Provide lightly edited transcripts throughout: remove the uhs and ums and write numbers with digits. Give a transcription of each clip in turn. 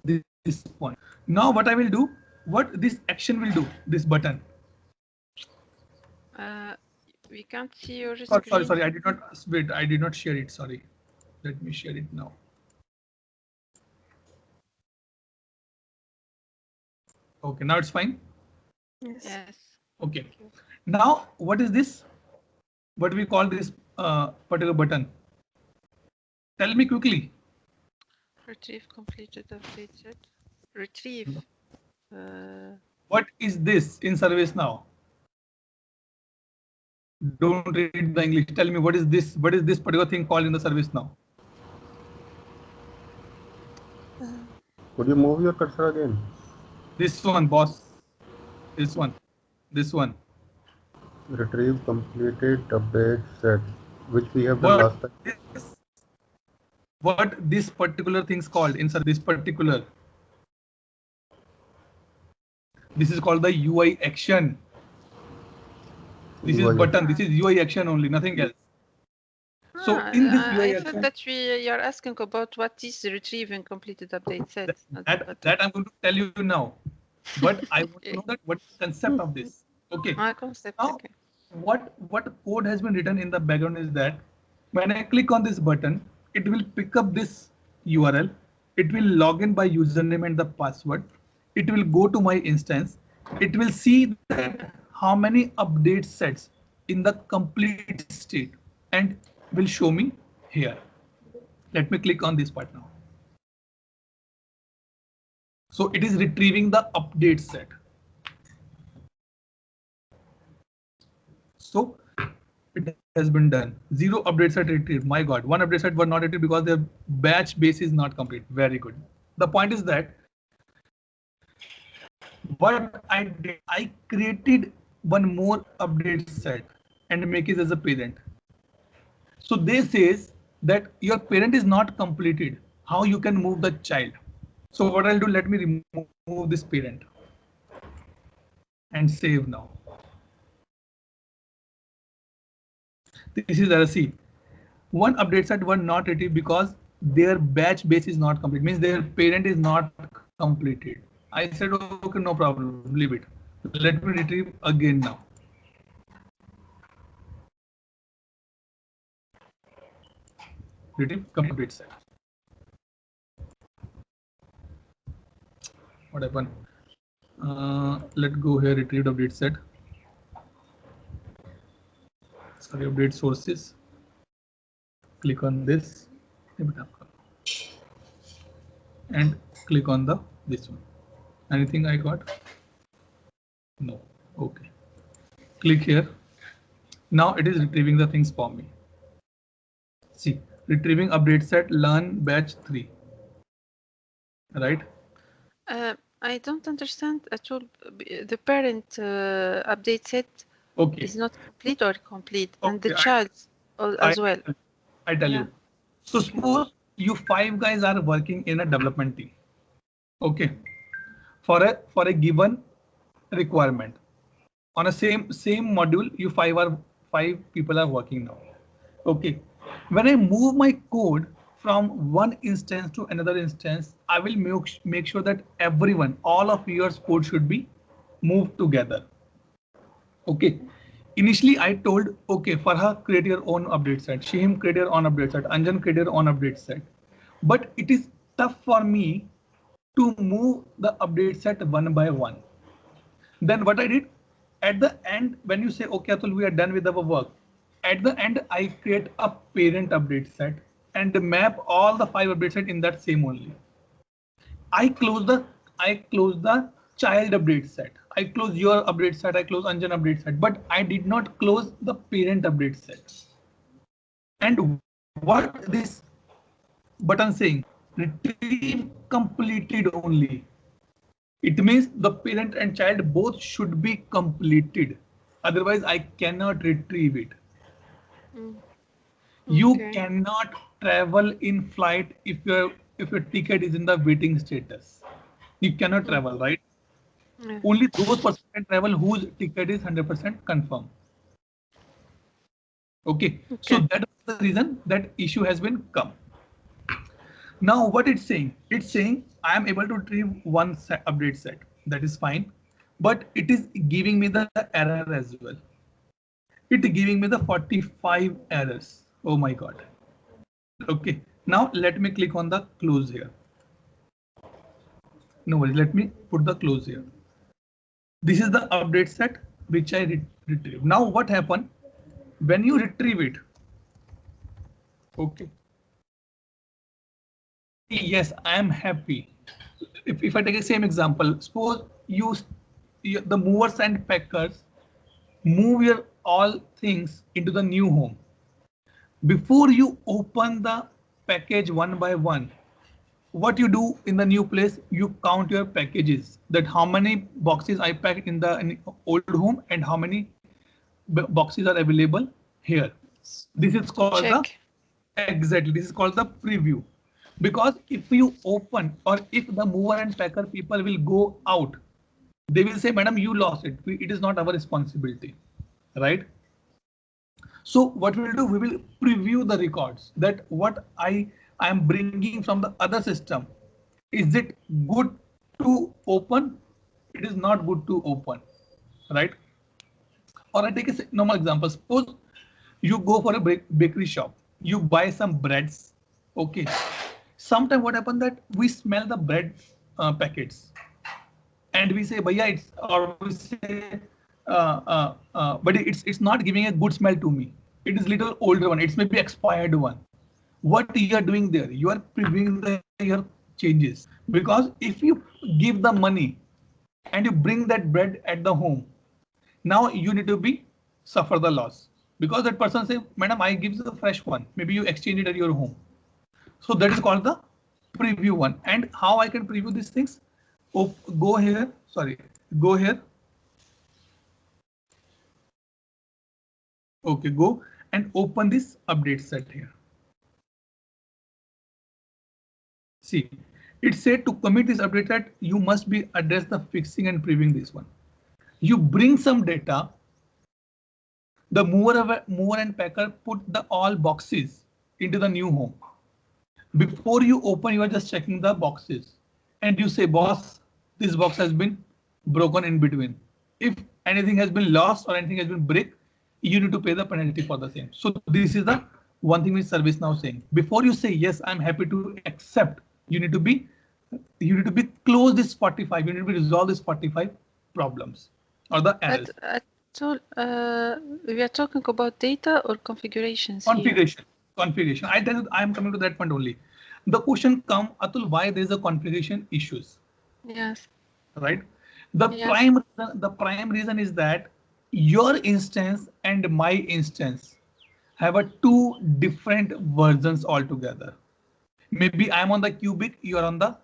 this point. Now what I will do, what this action will do, this button. We can't see your Sorry, screen. I did not, wait, I did not share it, sorry. Let me share it now. Okay, now it's fine. Yes. Okay. Now what is this? What we call this particular button? Tell me quickly. Retrieve completed update set. Retrieve. What is this in ServiceNow? Don't read the English. Tell me what is this? What is this particular thing called in the ServiceNow? Could you move your cursor again? This one, boss. This one. This one. Retrieve completed update set, which we have done last time. What this particular thing is called in this particular. This is called the UI action. This is button. This is UI action only, nothing else. So in this UI I action, thought that you're asking about what is retrieving completed update set. That I'm going to tell you now. But I want to know that what is the concept of this. Okay. Concept. Now, Okay. What code has been written in the background is that when I click on this button, it will pick up this URL. It will log in by username and the password. It will go to my instance. It will see that how many update sets in the complete state and will show me here. Let me click on this part now. So it is retrieving the update set. So it has been done. 0 update set retrieved. My God, 1 update set were not retrieved because their batch base is not complete. Very good. The point is that what I did, I created one more update set and make it as a parent. So they says that your parent is not completed. How you can move the child? So what I'll do, let me remove this parent and save now. This is RC. One update set were not retrieved because their batch base is not complete, means their parent is not completed. I said, okay, no problem, leave it. Let me retrieve again now. Retrieve complete set. What happened? Let's go here, retrieve update set. Sorry, update sources. Click on this and click on the this one. Anything I got? No. Okay. Click here. Now it is retrieving the things for me. See, retrieving update set learn batch 3. Right? I don't understand at all. The parent update set is not complete or complete, and the child as well. I tell you. So suppose you 5 guys are working in a development team. Okay. For a given requirement. On a same module, you 5 people are working now. Okay. When I move my code from one instance to another instance, I will make sure that everyone, all of your code should be moved together. Okay. Initially, I told, okay, Farha, create your own update set. Shahim, create your own update set. Anjan, create your own update set. But it is tough for me to move the update set one by one. Then what I did, at the end, when you say, okay, Atul, we are done with our work. At the end, I create a parent update set and map all the 5 update set in that same only. I close the child update set. I close your update set. I close Anjan update set, but I did not close the parent update set. And what this button saying? Retrieve completed only. It means the parent and child both should be completed. Otherwise, I cannot retrieve it. You cannot travel in flight if your ticket is in the waiting status. You cannot travel, right? Only those person can travel whose ticket is 100% confirmed. Okay. So that is the reason that issue has been come. Now what it's saying I am able to retrieve one update set. That is fine, but it is giving me the error as well. It giving me the 45 errors. Oh my god. Okay, now let me click on the close here. No worries, let me put the close here. This is the update set which I retrieve. Now what happened when you retrieve it? Okay. Yes, I am happy. If I take the same example, suppose the movers and packers move your all things into the new home. Before you open the package one by one, what you do in the new place, you count your packages, that how many boxes I packed in the old home and how many boxes are available here. This is called exactly, this is called the preview. Because if you open, or if the mover and packer people will go out, they will say, madam, you lost it. It is not our responsibility, right? So what we will do, we will preview the records, that what I am bringing from the other system. Is it good to open? It is not good to open, right? Or I take a normal example. Suppose you go for a bakery shop, you buy some breads. Okay. Sometimes what happens that we smell the bread packets and we say, "Bhaiya, it's," or we say, but it's not giving a good smell to me. It is little older one. It's maybe expired one. What you are doing there? You are previewing your changes, because if you give the money and you bring that bread at the home, now you need to be suffer the loss, because that person say, madam, I give the fresh one. Maybe you exchange it at your home. So that is called the preview one. And how I can preview these things? Oh, go here. Sorry, go here. Okay, go and open this update set here. See, it said to commit this update set, you must be address the fixing and previewing this one. You bring some data. The mover and packer put the all boxes into the new home. Before you open, you are just checking the boxes and you say, boss, this box has been broken in between. If anything has been lost or anything has been break, you need to pay the penalty for the same. So this is the one thing which ServiceNow saying. Before you say, yes, I'm happy to accept, you need to be close this 45. You need to be resolve this 45 problems or the errors. So we are talking about data or configurations. Configuration. I tell you, I am coming to that point only. The question come, Atul, why there is a configuration issues? Yes. Right. The prime reason is that your instance and my instance have a two different versions altogether. Maybe I'm on the Cubic, you are on the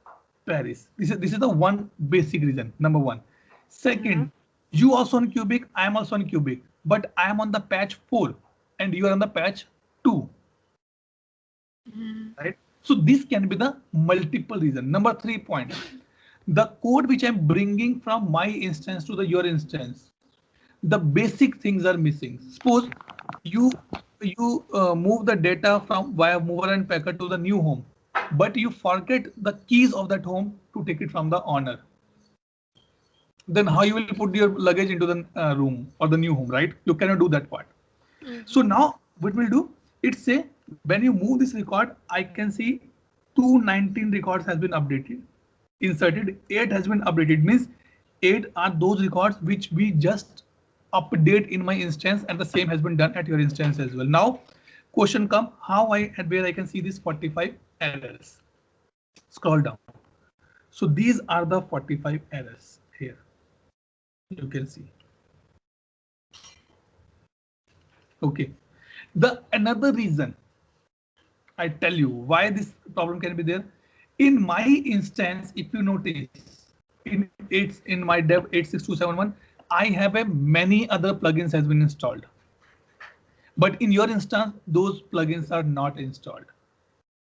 Paris. This is the one basic reason. Number one. Second, you also on Cubic, I am also on Cubic, but I am on the patch 4 and you are on the patch 2. Right? So this can be the multiple reason. Number 3 point, the code which I'm bringing from my instance to your instance, the basic things are missing. Suppose you move the data from via mover and packer to the new home, but you forget the keys of that home to take it from the owner. Then how you will put your luggage into the room or the new home, right? You cannot do that part. So now what we'll do, it's say when you move this record, I can see 219 records has been updated, inserted, 8 has been updated, means 8 are those records which we just update in my instance, and the same has been done at your instance as well. Now question come, how where I can see these 45 errors. Scroll down. So these are the 45 errors here. You can see. Okay. The another reason I tell you why this problem can be there. In my instance, if you notice, in my dev 86271, I have a many other plugins has been installed. But in your instance, those plugins are not installed.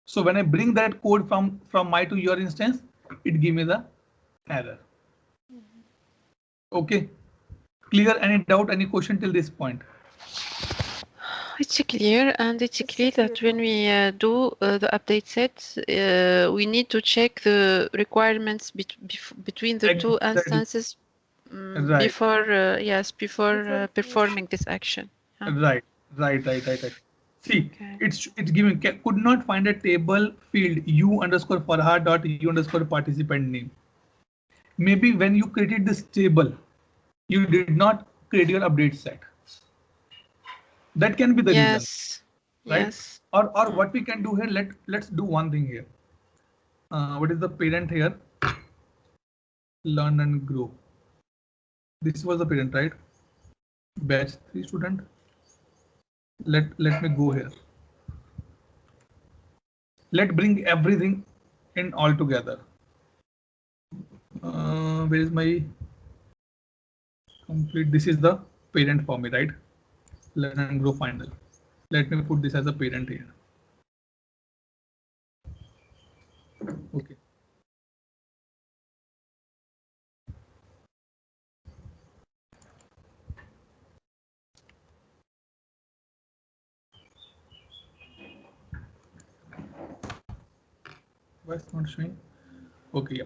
So when I bring that code from my to your instance, it gives me the error. Okay. Clear? Any doubt, any question till this point? it's clear, and it's clear that when we do the update sets, we need to check the requirements between the two instances before, yes, before performing this action. Right. See, it's giving could not find a table field u_Farhad dot u_ participant name. Maybe when you created this table, you did not create your update set. That can be the reason, right? Yes. Or what we can do here, let's do one thing here. What is the parent here? Learn and grow. This was the parent, right? Batch 3 student. Let me go here. Let's bring everything in all together. Where is my complete? This is the parent for me, right? Learn and grow final. Let me put this as a parent here. Okay. Why it's not showing? Okay, yeah.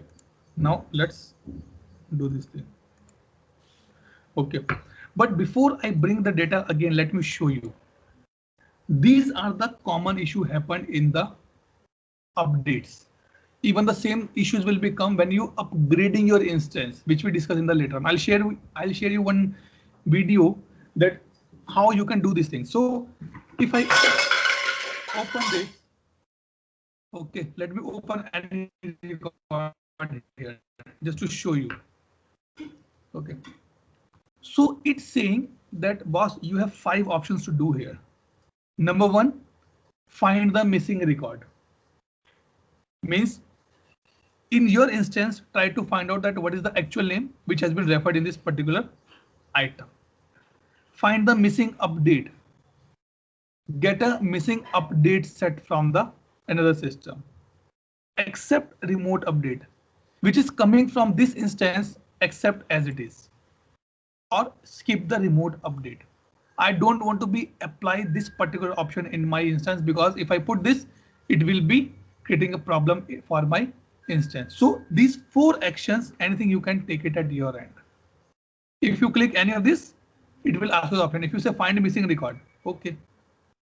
Now let's do this thing. Okay, but before I bring the data again, let me show you. These are the common issue happened in the updates. Even the same issues will become when you upgrading your instance, which we discuss in the later on. I'll share you one video that how you can do this thing. So if I open this, okay, let me open any record here just to show you. Okay, so it's saying that boss, you have 5 options to do here. Number 1, find the missing record. Means in your instance, try to find out that what is the actual name which has been referred in this particular item. Find the missing update. Get a missing update set from the another system. Accept remote update, which is coming from this instance, accept as it is. Or skip the remote update. I don't want to be apply this particular option in my instance, because if I put this, it will be creating a problem for my instance. So these 4 actions, anything you can take it at your end. If you click any of this, it will ask you the option. If you say find a missing record, okay,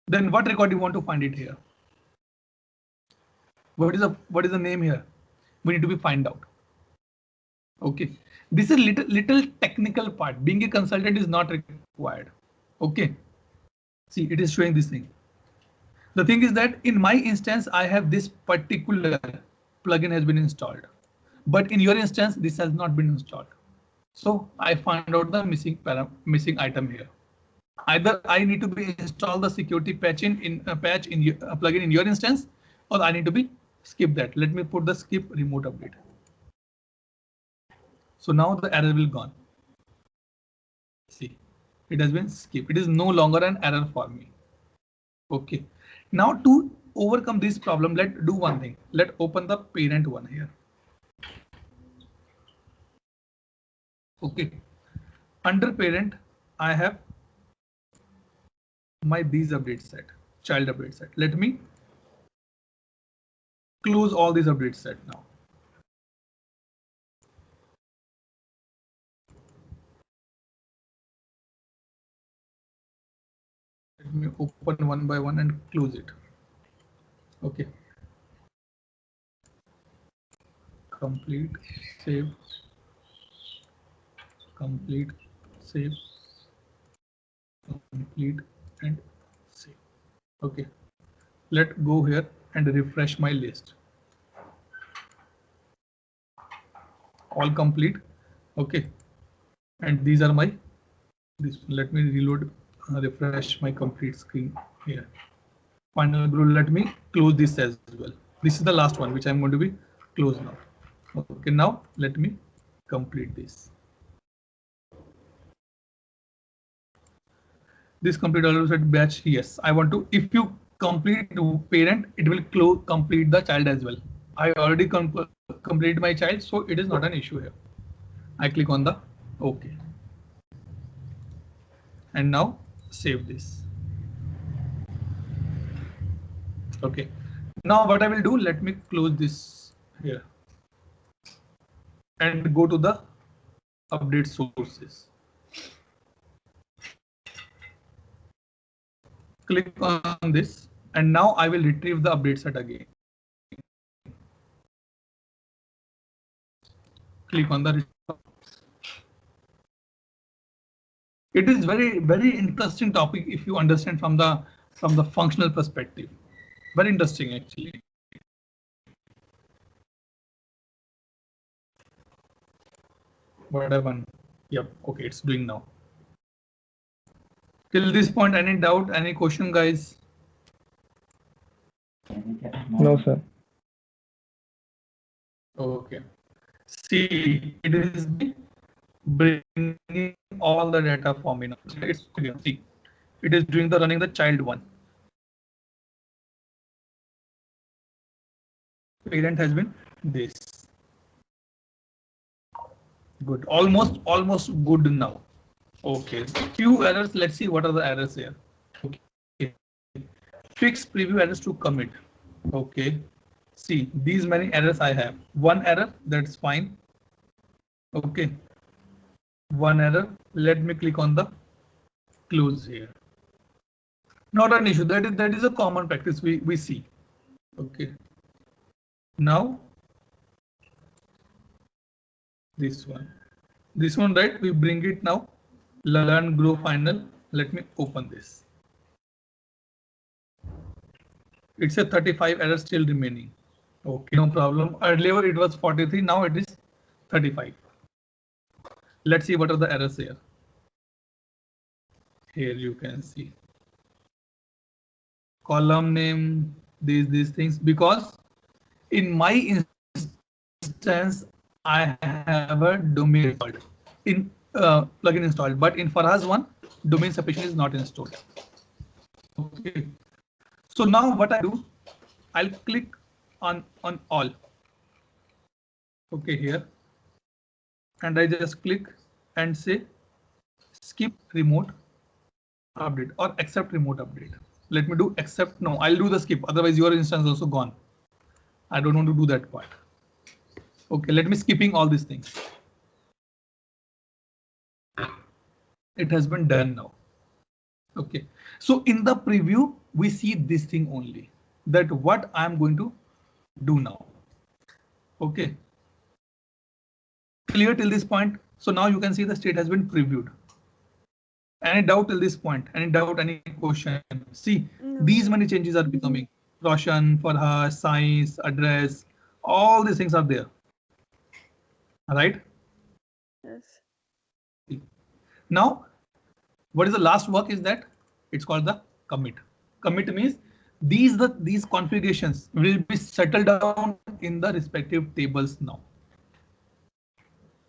then what record you want to find it here? What is the name here? We need to be find out. Okay, this is little technical part. Being a consultant is not required. Okay, see, it is showing this thing. The thing is that in my instance, I have this particular plugin has been installed, but in your instance, this has not been installed. So I find out the missing item here. Either I need to be install the security patch in a plugin in your instance, or I need to be skip that. Let me put the skip remote update. So now the error will gone. See, it has been skipped. It is no longer an error for me. Okay, now to overcome this problem, let's do one thing. Let's open the parent one here. Okay, under parent, I have my these update set, child update set. Let me close all these update set now. Let me open one by one and close it. Okay. Complete, save, complete, save, complete, and save. Okay. Let's go here and refresh my list. All complete. Okay. And these are my this. Let me reload, refresh my complete screen here. Final rule. Let me close this as well. This is the last one which I'm going to be closed now. Okay, now let me complete this. This complete all set batch. Yes, I want to. If you complete parent, it will complete the child as well. I already completed my child, so it is not an issue here. I click on the OK. And now save this. Okay. Now what I will do, let me close this here and go to the update sources. Click on this, and now I will retrieve the update set again. Click on the results. It is very interesting topic if you understand from the functional perspective. Very interesting actually. What happened? Yep. Okay, it's doing now. Till this point, any doubt, any question, guys? No, sir. Okay. See, it is bringing all the data for me now. It's see, it is doing the running the child one. Parent has been this. Good. Almost good now. Okay. Few errors. Let's see what are the errors here. Okay. Fix preview errors to commit. Okay. See, these many errors I have. One error, that's fine. Okay. One error. Let me click on the close here. Not an issue. That is a common practice we see. Okay. Now this one, right? We bring it now. Learn, grow, final. Let me open this. It's a 35 errors still remaining. Okay, no problem. Earlier it was 43. Now it is 35. Let's see what are the errors here. Here you can see column name, these things, because in my instance I have a domain installed in plugin installed, but in Farhaz one, domain separation is not installed. Okay. So now what I do, I'll click on all. Okay, here, and I just click and say skip remote update or accept remote update. Let me do accept. No, I'll do the skip. Otherwise, your instance is also gone. I don't want to do that part. Okay, let me skipping all these things. It has been done now. Okay, so in the preview, we see this thing only, that what I'm going to do now. Okay, clear till this point. So now you can see the state has been previewed. Any doubt till this point? Any doubt, any question? See, these many changes are becoming. Roshan, Farhaz, science, address, all these things are there. All right? Yes. Now, what is the last work is that it's called the commit. Commit means these configurations will be settled down in the respective tables now.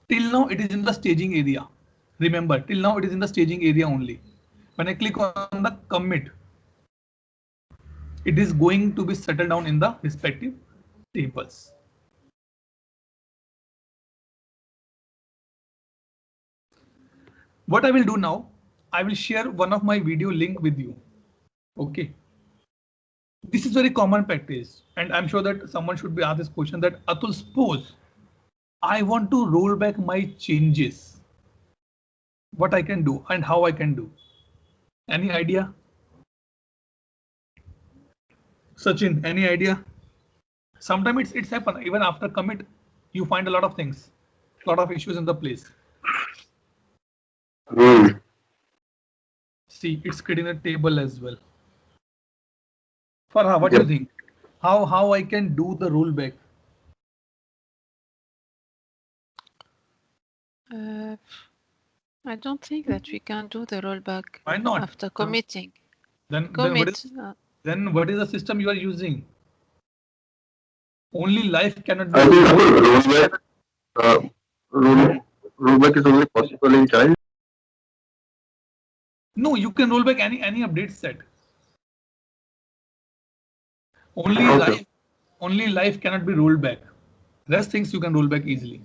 Till now it is in the staging area. Remember, till now it is in the staging area only. When I click on the commit, it is going to be settled down in the respective tables. What I will do now, I will share one of my video link with you. Okay. This is very common practice, and I'm sure that someone should be asked this question that Atul, suppose I want to roll back my changes. What I can do and how I can do. Any idea? Sachin, any idea? Sometimes it's happen even after commit, you find a lot of things, a lot of issues in the place. See, it's creating a table as well. Farha, what do you think? How I can do the rollback? I don't think that we can do the rollback. Why not? After committing. Then what is the system you are using? Only life cannot be. Rollback is only possible in child. No, you can roll back any update set. Only life cannot be rolled back. Rest things you can roll back easily.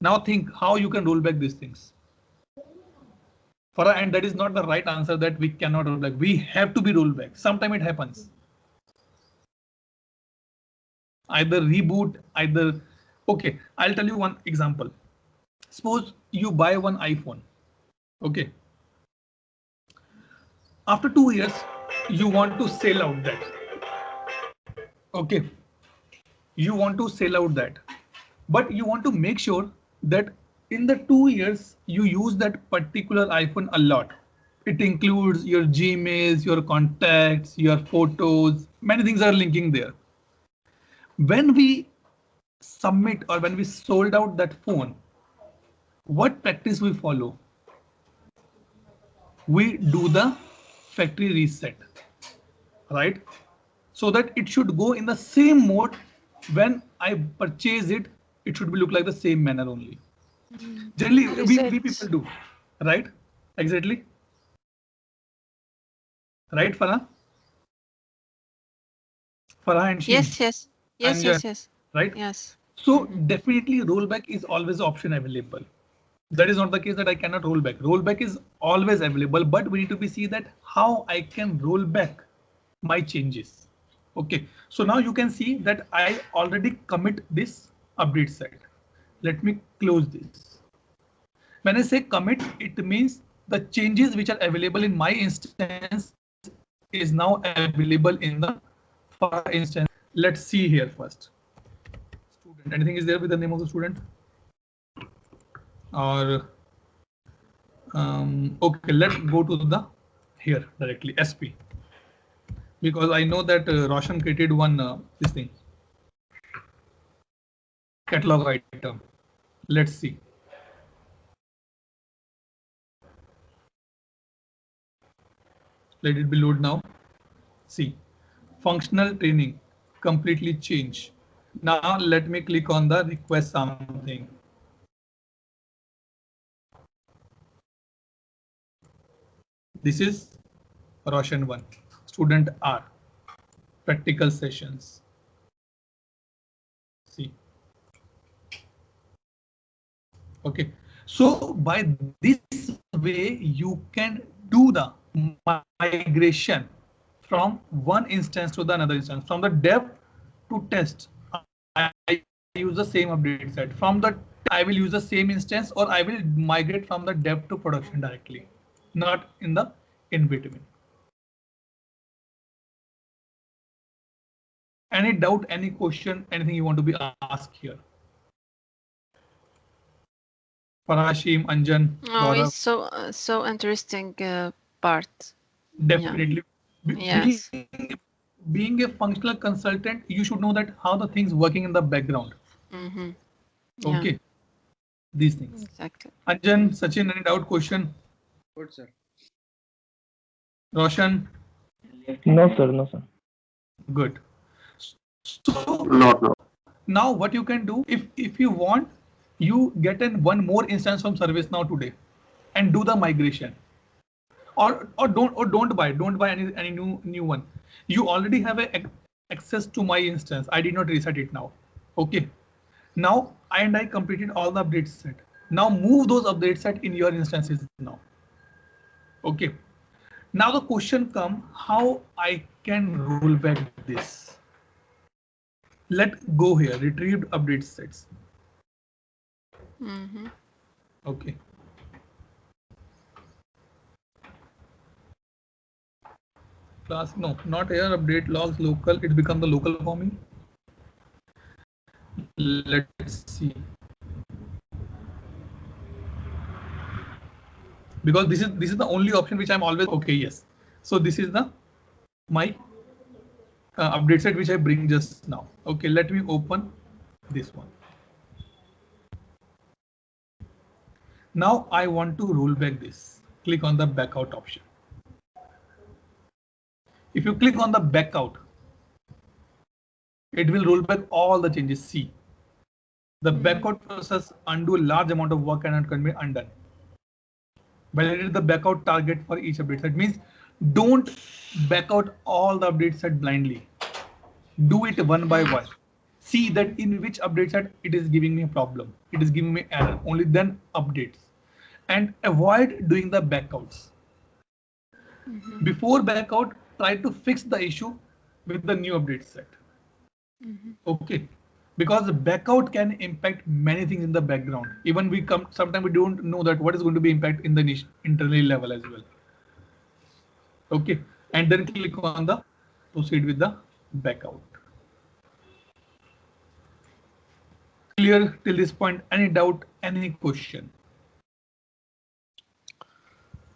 Now think how you can roll back these things. And that is not the right answer that we cannot roll back. We have to be rolled back. Sometimes it happens. either reboot, either. Okay, I'll tell you one example. Suppose you buy one iPhone. Okay. After 2 years, you want to sell out that. Okay. You want to sell out that, but you want to make sure that in the 2 years you use that particular iPhone a lot. It includes your Gmails, your contacts, your photos, many things are linking there. When we submit or when we sold out that phone, what practice we follow? We do the factory reset, right? So that it should go in the same mode. When I purchase it, it should be look like the same manner only. Generally, we people do, right? Exactly. Right, Farah? Farah and Sheen. Yes. Right? Yes. So definitely rollback is always an option available. That is not the case that I cannot roll back. Rollback is always available, but we need to be see that how I can roll back my changes. Okay, so now you can see that I already commit this update set. Let me close this. When I say commit, it means the changes which are available in my instance is now available in the Farah instance. Let's see here first. Student, anything is there with the name of the student? Or okay, let's go to the here directly SP, because I know that Roshan created one this thing catalog item. Let's see. Let it be load now. See, functional training completely change. Now let me click on the request something. This is Roshan 1, student R, practical sessions. See. Okay, so by this way you can do the migration from one instance to the another instance, from the dev to test. I use the same update set. From the I will use the same instance, or I will migrate from the dev to production directly, not in the in between. Any doubt, any question, anything you want to be asked here? Farashim, Anjan. Oh, it's so interesting part. Definitely. Yeah. Yes. Being a functional consultant, you should know that how the things working in the background. Yeah. Okay. These things. Exactly. Anjan, Sachin, any doubt, question? Good, sir. Roshan? No, sir. Good. So No. now what you can do, if you want, you get in one more instance from ServiceNow today and do the migration. Or don't buy any new one. You already have access to my instance. I did not reset it now. Okay. Now I completed all the updates set. Now move those updates set in your instances now. Okay. Now the question come, how I can roll back this. Let go here, retrieved update sets. Okay. Class, no, not here, update logs local, it become the local for me. Let's see. Because this is the only option which I'm always okay, yes. So this is the my update set which I bring just now. Okay, let me open this one. Now I want to roll back this. Click on the backout option. If you click on the backout, it will roll back all the changes. See, the backout process undo a large amount of work and can be undone. Validate the backout target for each update set. Means don't back out all the update set blindly. Do it one by one. See that in which update set it is giving me a problem. It is giving me error. Only then updates. And avoid doing the backouts. Before backout, try to fix the issue with the new update set. Okay, because the backout can impact many things in the background. Even we come, sometimes we don't know that what is going to be impact in the internal level as well. Okay, and then click on the proceed with the backout. Clear till this point? Any doubt? Any question?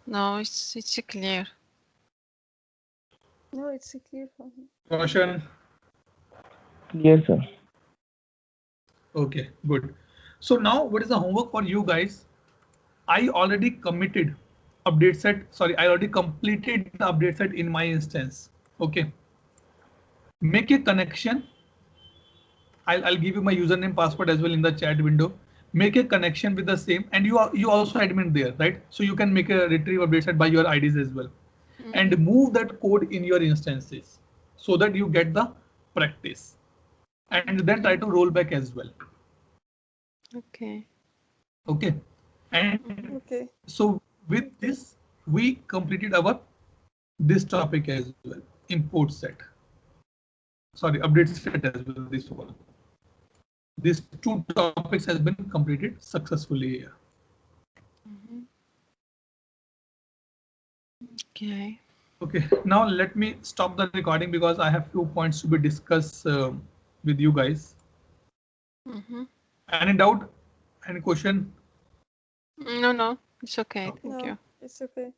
No, it's clear. No, it's clear for me. Roshan? Clear, sir. Okay, good. So now what is the homework for you guys? I already committed update set. Sorry, I already completed the update set in my instance. Okay. Make a connection. I'll give you my username password as well in the chat window. Make a connection with the same, and you also admin there, right? So you can make a retrieve update set by your IDs as well, and move that code in your instances so that you get the practice, and then try to roll back as well. Okay. Okay. And Okay. so with this, we completed our this topic as well. Import set. Sorry, update set as well. This one. These two topics has been completed successfully here. Okay. Okay. Now let me stop the recording because I have few points to be discussed with you guys. Any doubt? Any question? No, it's okay. Thank No, you. it's okay.